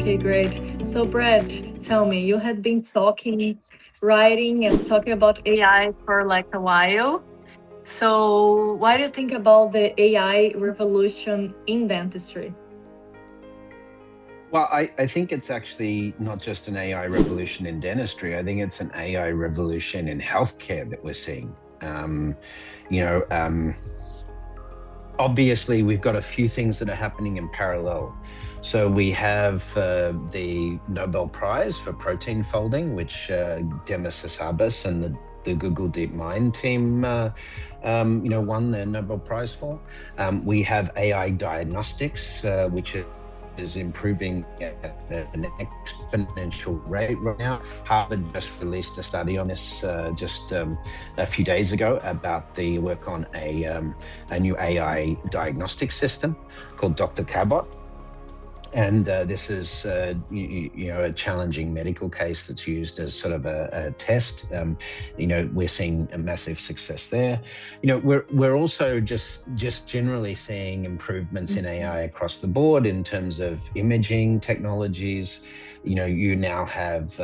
Okay, great. So, Brett, tell me, you had been writing, and talking about AI for like a while. So, what do you think about the AI revolution in dentistry? Well, I think it's actually not just an AI revolution in dentistry. I think it's an AI revolution in healthcare that we're seeing. You know, obviously, we've got a few things that are happening in parallel. So we have the Nobel Prize for protein folding, which Demis Hassabis and the Google DeepMind team, won the Nobel Prize for. We have AI diagnostics, which is improving at an exponential rate right now. Harvard just released a study on this just a few days ago about the work on a new AI diagnostic system called Dr. Cabot. And this is, a challenging medical case that's used as sort of a test. We're seeing a massive success there. We're also just generally seeing improvements in AI across the board in terms of imaging technologies. You now have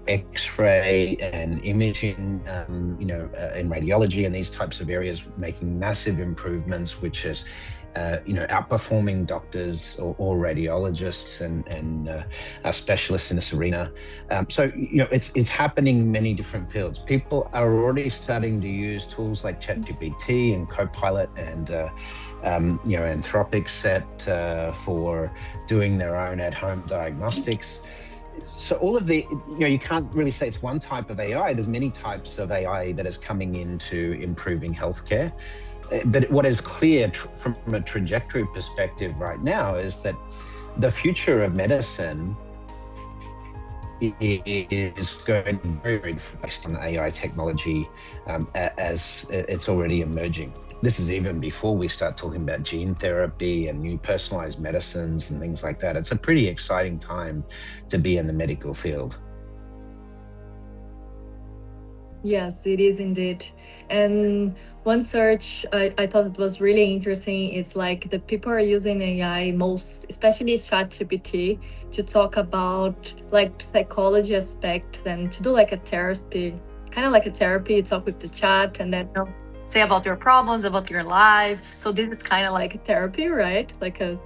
X-ray and imaging, in radiology and these types of areas, making massive improvements, which is outperforming doctors or radiologists and specialists in this arena. So it's happening in many different fields. People are already starting to use tools like ChatGPT and Copilot and Anthropic set for doing their own at-home diagnostics. So all of the, you can't really say it's one type of AI. There's many types of AI that is coming into improving healthcare. But what is clear from a trajectory perspective right now is that the future of medicine is going to be very, very focused on AI technology as it's already emerging. This is even before we start talking about gene therapy and new personalized medicines and things like that. It's a pretty exciting time to be in the medical field. Yes, it is indeed. And one search I thought it was really interesting. It's like the people are using AI most, especially ChatGPT, to talk about like psychology aspects and to do like a therapy, kind of like a therapy. You talk with the chat and then say about your problems, about your life. So this is kind of like a therapy, right? Like a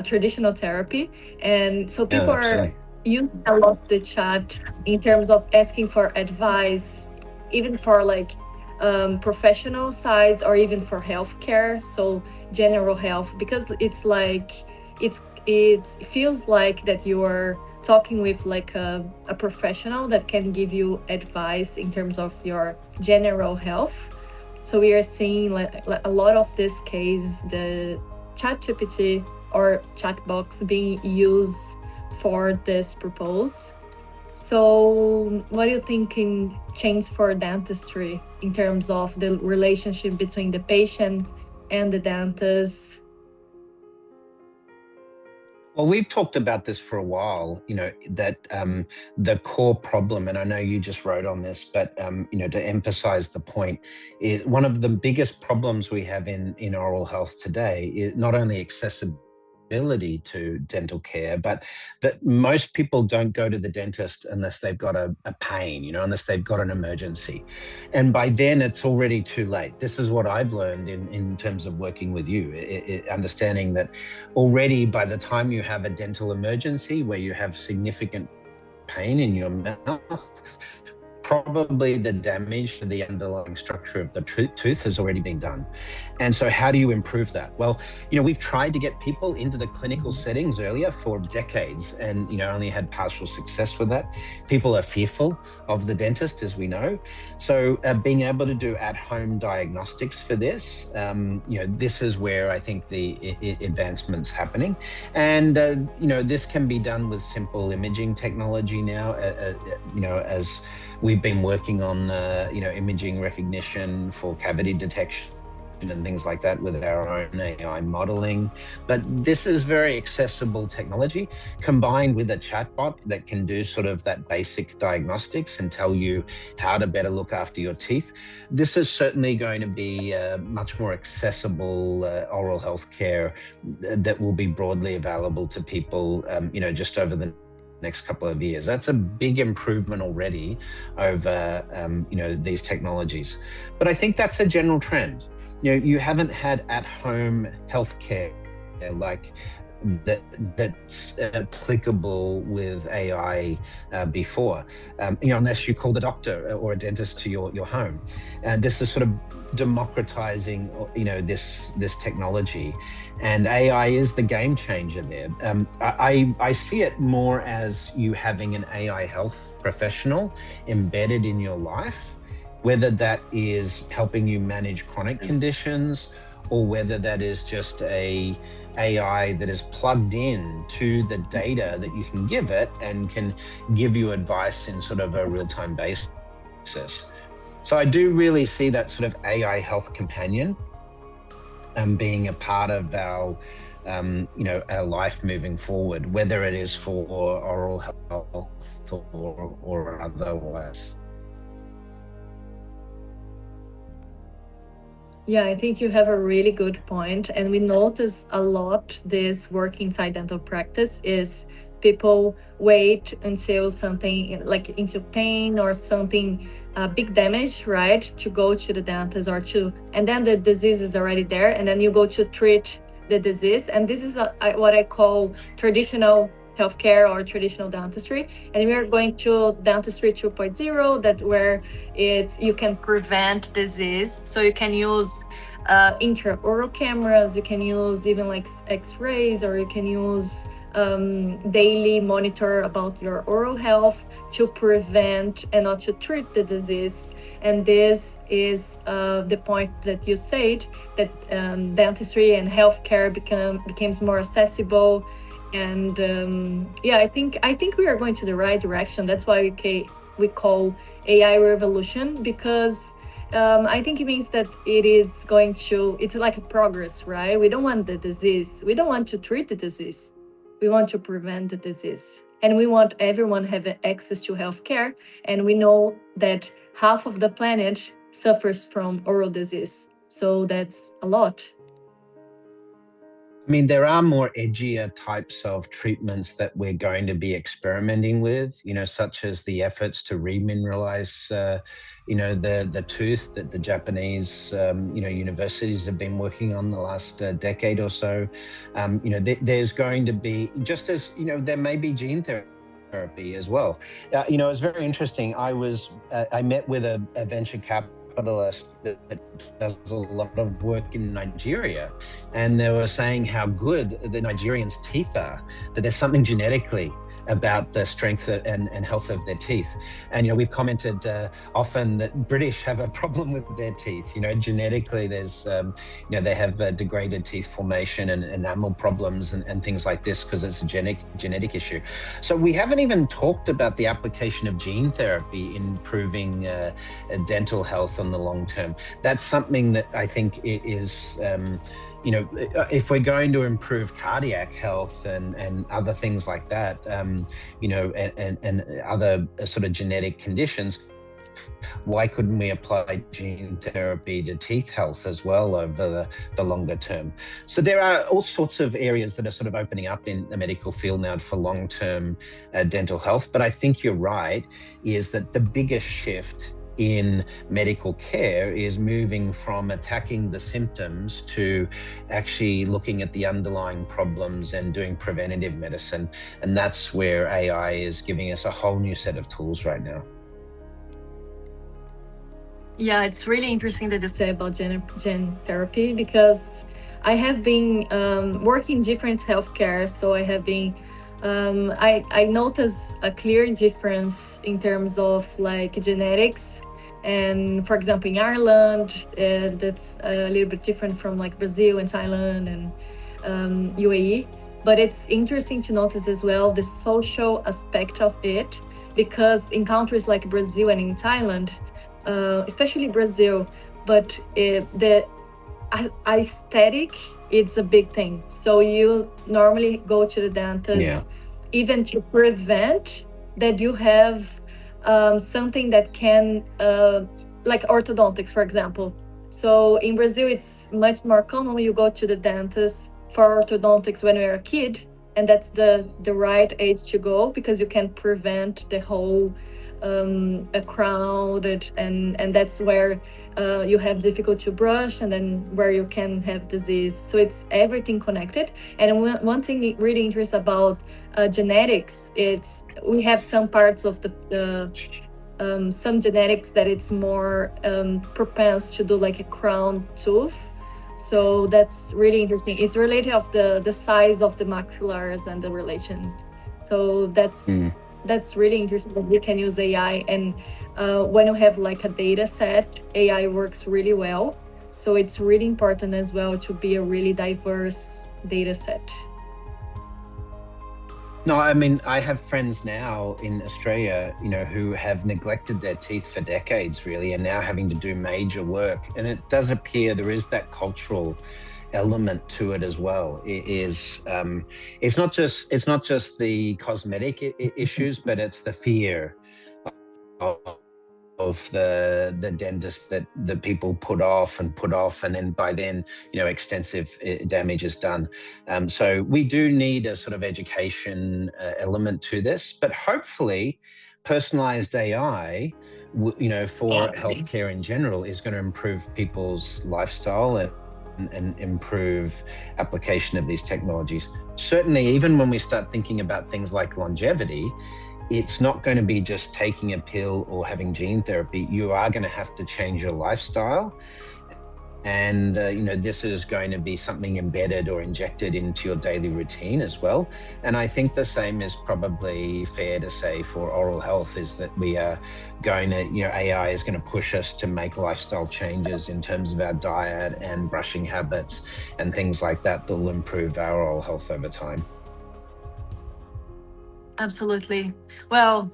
traditional therapy. And so people are using a lot the chat in terms of asking for advice, even for like professional sides or even for healthcare, so general health, because it's like it feels like that you are talking with like a professional that can give you advice in terms of your general health. So we are seeing like a lot of this case, the ChatGPT or chat box being used for this purpose. So what do you think can change for dentistry in terms of the relationship between the patient and the dentist? Well, we've talked about this for a while, that the core problem, and I know you just wrote on this, but, to emphasize the point, one of the biggest problems we have in oral health today is not only accessibility to dental care, but that most people don't go to the dentist unless they've got a pain, unless they've got an emergency. And by then it's already too late. This is what I've learned in terms of working with you, understanding that already by the time you have a dental emergency where you have significant pain in your mouth, probably the damage to the underlying structure of the tooth has already been done. And so how do you improve that? Well, we've tried to get people into the clinical settings earlier for decades and, only had partial success with that. People are fearful of the dentist, as we know. So being able to do at-home diagnostics for this, this is where I think the advancement's happening. And, this can be done with simple imaging technology now, as we've been working on, imaging recognition for cavity detection and things like that with our own AI modeling. But this is very accessible technology combined with a chatbot that can do sort of that basic diagnostics and tell you how to better look after your teeth. This is certainly going to be much more accessible oral health care that will be broadly available to people, just over the next couple of years. That's a big improvement already over, these technologies. But I think that's a general trend. You haven't had at-home healthcare like that's applicable with AI before, unless you call the doctor or a dentist to your home. And this is sort of democratizing, this technology, and AI is the game changer there. I see it more as you having an AI health professional embedded in your life, whether that is helping you manage chronic conditions or whether that is just a AI that is plugged in to the data that you can give it and can give you advice in sort of a real-time basis. So I do really see that sort of AI health companion being a part of our life moving forward, whether it is for oral health or otherwise. Yeah, I think you have a really good point. And we notice a lot this work inside dental practice is people wait until something like into pain or something big damage, right? To go to the dentist and then the disease is already there. And then you go to treat the disease. And this is what I call traditional healthcare or traditional dentistry, and we are going to dentistry 2.0, that where you can prevent disease, so you can use intraoral cameras, you can use even like x-rays, or you can use daily monitor about your oral health to prevent and not to treat the disease. And this is the point that you said, that dentistry and healthcare becomes more accessible. And I think we are going to the right direction. That's why we call AI revolution, because I think it means that it's like a progress, right? We don't want the disease. We don't want to treat the disease. We want to prevent the disease. And we want everyone have access to healthcare. And we know that half of the planet suffers from oral disease. So that's a lot. I mean, there are more edgier types of treatments that we're going to be experimenting with, such as the efforts to remineralize, the tooth that the Japanese, universities have been working on the last decade or so. There's going to be, just as, there may be gene therapy as well. It's very interesting. I met with a venture capitalist that does a lot of work in Nigeria, and they were saying how good the Nigerians' teeth are, that there's something genetically about the strength and health of their teeth. And, we've commented often that British have a problem with their teeth. Genetically, there's, they have degraded teeth formation and enamel problems and things like this because it's a genetic issue. So we haven't even talked about the application of gene therapy in improving dental health in the long term. That's something that I think is if we're going to improve cardiac health and other things like that, and other sort of genetic conditions, why couldn't we apply gene therapy to teeth health as well over the longer term? So there are all sorts of areas that are sort of opening up in the medical field now for long-term dental health. But I think you're right, is that the biggest shift in medical care is moving from attacking the symptoms to actually looking at the underlying problems and doing preventative medicine. And that's where AI is giving us a whole new set of tools right now. Yeah, it's really interesting that you say about gene therapy, because I have been working different healthcare, so I have been I notice a clear difference in terms of like genetics. And for example, in Ireland, that's a little bit different from like Brazil and Thailand and UAE. But it's interesting to notice as well the social aspect of it, because in countries like Brazil and in Thailand, especially Brazil, but aesthetic, it's a big thing. So you normally go to the Yeah. dentist even to prevent that you have something that can, like orthodontics, for example. So in Brazil, it's much more common you go to the dentist for orthodontics when you're a kid, and that's the right age to go because you can prevent the whole a crowded, and that's where you have difficult to brush, and then where you can have disease. So it's everything connected. And one thing really interesting about genetics, it's we have some parts of the some genetics that it's more propense to do like a crown tooth. So that's really interesting. It's related of the size of the maxillars and the relation. So Mm. that's really interesting that we can use AI. And when you have like a data set, AI works really well. So it's really important as well to be a really diverse data set. No, I mean, I have friends now in Australia, who have neglected their teeth for decades, really, and now having to do major work. And it does appear there is that cultural element to it as well. It's not just the cosmetic issues, but it's the fear of the dentist that people put off, and then by then extensive damage is done. So we do need a sort of education element to this, but hopefully personalized AI for healthcare in general is going to improve people's lifestyle and improve application of these technologies. Certainly, even when we start thinking about things like longevity, it's not going to be just taking a pill or having gene therapy. You are going to have to change your lifestyle. And, this is going to be something embedded or injected into your daily routine as well. And I think the same is probably fair to say for oral health, is that we are going to, AI is going to push us to make lifestyle changes in terms of our diet and brushing habits and things like that will improve our oral health over time. Absolutely. Well,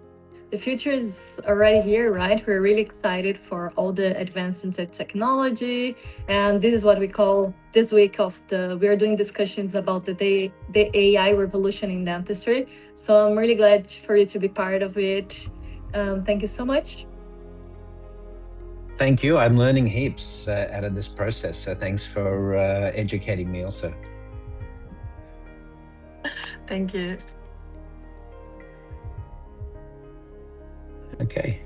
the future is already here, right? We're really excited for all the advances in technology. And this is what we call this week of we're doing discussions about the AI revolution in dentistry. So I'm really glad for you to be part of it. Thank you so much. Thank you. I'm learning heaps out of this process. So thanks for educating me also. Thank you. Okay.